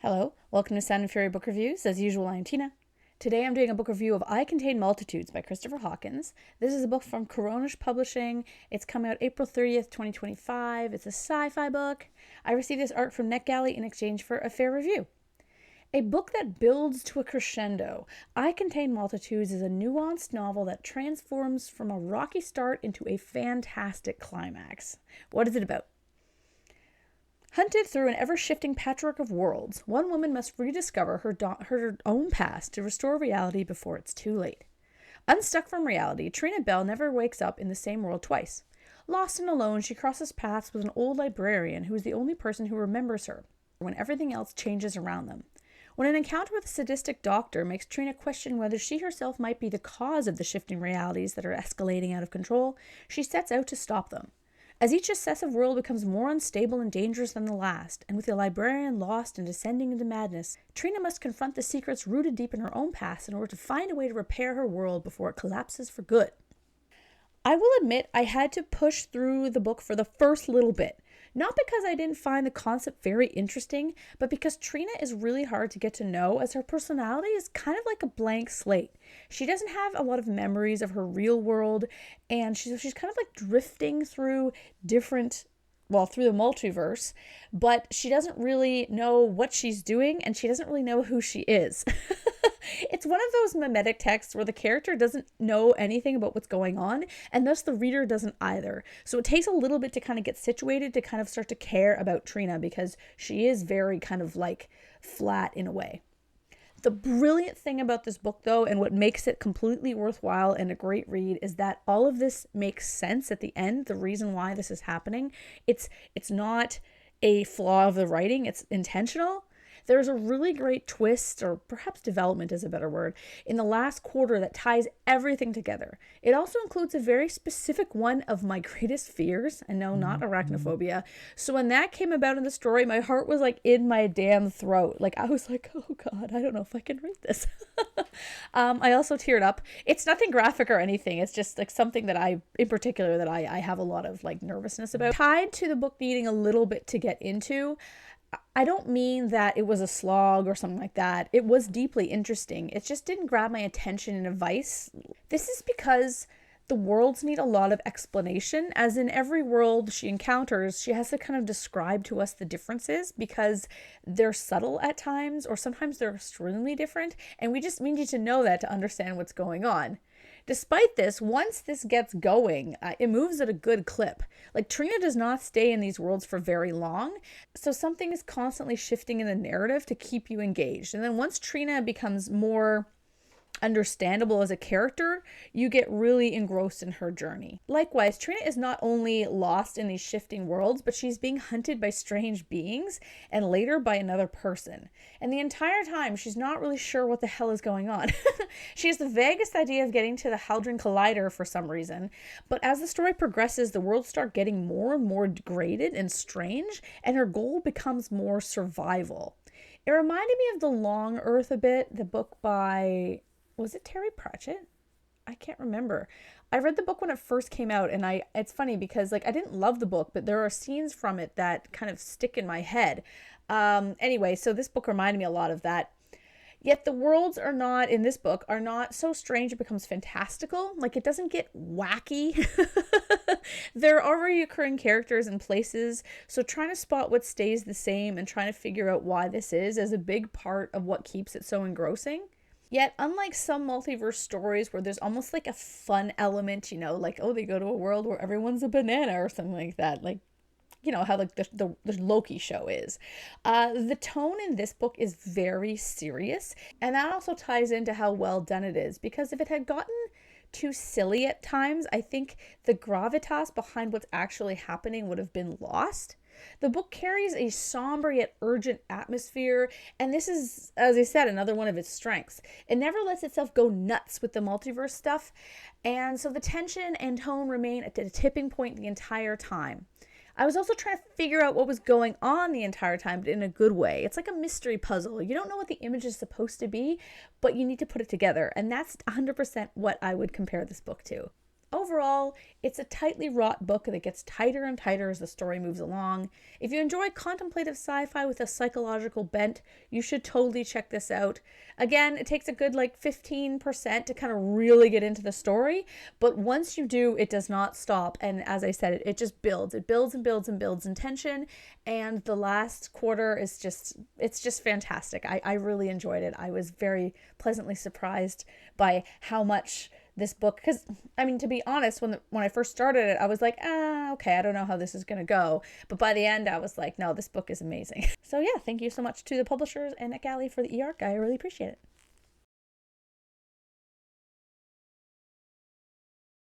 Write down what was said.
Hello, welcome to Sound and Fury Book Reviews. As usual, I'm Tina. Today I'm doing a book review of I Contain Multitudes by Christopher Hawkins. This is a book from Coronish Publishing. It's coming out April 30th, 2025. It's a sci-fi book. I received this art from NetGalley in exchange for a fair review. A book that builds to a crescendo. I Contain Multitudes is a nuanced novel that transforms from a rocky start into a fantastic climax. What is it about? Hunted through an ever-shifting patchwork of worlds, one woman must rediscover her own past to restore reality before it's too late. Unstuck from reality, Trina Bell never wakes up in the same world twice. Lost and alone, she crosses paths with an old librarian who is the only person who remembers her when everything else changes around them. When an encounter with a sadistic doctor makes Trina question whether she herself might be the cause of the shifting realities that are escalating out of control, she sets out to stop them. As each successive world becomes more unstable and dangerous than the last, and with the librarian lost and descending into madness, Trina must confront the secrets rooted deep in her own past in order to find a way to repair her world before it collapses for good. I will admit I had to push through the book for the first little bit. Not because I didn't find the concept very interesting, but because Trina is really hard to get to know, as her personality is kind of like a blank slate. She doesn't have a lot of memories of her real world, and she's kind of like drifting through through the multiverse, but she doesn't really know what she's doing, and she doesn't really know who she is. It's one of those mimetic texts where the character doesn't know anything about what's going on, and thus the reader doesn't either. So it takes a little bit to kind of get situated to kind of start to care about Trina, because she is very kind of like flat in a way. The brilliant thing about this book, though, and what makes it completely worthwhile and a great read, is that all of this makes sense at the end, the reason why this is happening. It's not a flaw of the writing, it's intentional. There's a really great twist, or perhaps development is a better word, in the last quarter that ties everything together. It also includes a very specific one of my greatest fears, and no, not arachnophobia. So when that came about in the story, my heart was like in my damn throat. Like, I was like, oh God, I don't know if I can read this. I also teared up. It's nothing graphic or anything. It's just like something that I have a lot of like nervousness about. Tied to the book needing a little bit to get into, I don't mean that it was a slog or something like that. It was deeply interesting. It just didn't grab my attention in a vice. This is because the worlds need a lot of explanation, as in every world she encounters, she has to kind of describe to us the differences because they're subtle at times, or sometimes they're extremely different, and we need to know that to understand what's going on. Despite this, once this gets going, it moves at a good clip. Like, Trina does not stay in these worlds for very long, so something is constantly shifting in the narrative to keep you engaged. And then once Trina becomes more understandable as a character, you get really engrossed in her journey. Likewise, Trina is not only lost in these shifting worlds, but she's being hunted by strange beings, and later by another person. And the entire time, she's not really sure what the hell is going on. She has the vaguest idea of getting to the Hadron Collider for some reason, but as the story progresses, the worlds start getting more and more degraded and strange, and her goal becomes more survival. It reminded me of The Long Earth a bit, the book by... was it Terry Pratchett? I can't remember. I read the book when it first came out, and it's funny because like I didn't love the book, but there are scenes from it that kind of stick in my head. Anyway, so this book reminded me a lot of that. Yet the worlds in this book are not so strange it becomes fantastical. Like, it doesn't get wacky. There are recurring characters and places, so trying to spot what stays the same and trying to figure out why this is a big part of what keeps it so engrossing. Yet, unlike some multiverse stories where there's almost like a fun element, like, oh, they go to a world where everyone's a banana or something like that, like, how like the Loki show is. The tone in this book is very serious, and that also ties into how well done it is, because if it had gotten too silly at times, I think the gravitas behind what's actually happening would have been lost. The book carries a somber yet urgent atmosphere, and this is, as I said, another one of its strengths. It never lets itself go nuts with the multiverse stuff, and so the tension and tone remain at a tipping point the entire time. I was also trying to figure out what was going on the entire time, but in a good way. It's like a mystery puzzle. You don't know what the image is supposed to be, but you need to put it together, and that's 100% what I would compare this book to. Overall, it's a tightly wrought book that gets tighter and tighter as the story moves along. If you enjoy contemplative sci-fi with a psychological bent, you should totally check this out. Again, it takes a good 15% to kind of really get into the story, but once you do, it does not stop. And as I said, it just builds. It builds and builds and builds in tension, and the last quarter is it's just fantastic. I really enjoyed it. I was very pleasantly surprised by how much this book, because I mean, to be honest, when I first started it, I was like, okay, I don't know how this is gonna go, but by the end I was like, no, this book is amazing. So yeah, thank you so much to the publishers and NetGalley for the e-arc. I really appreciate it.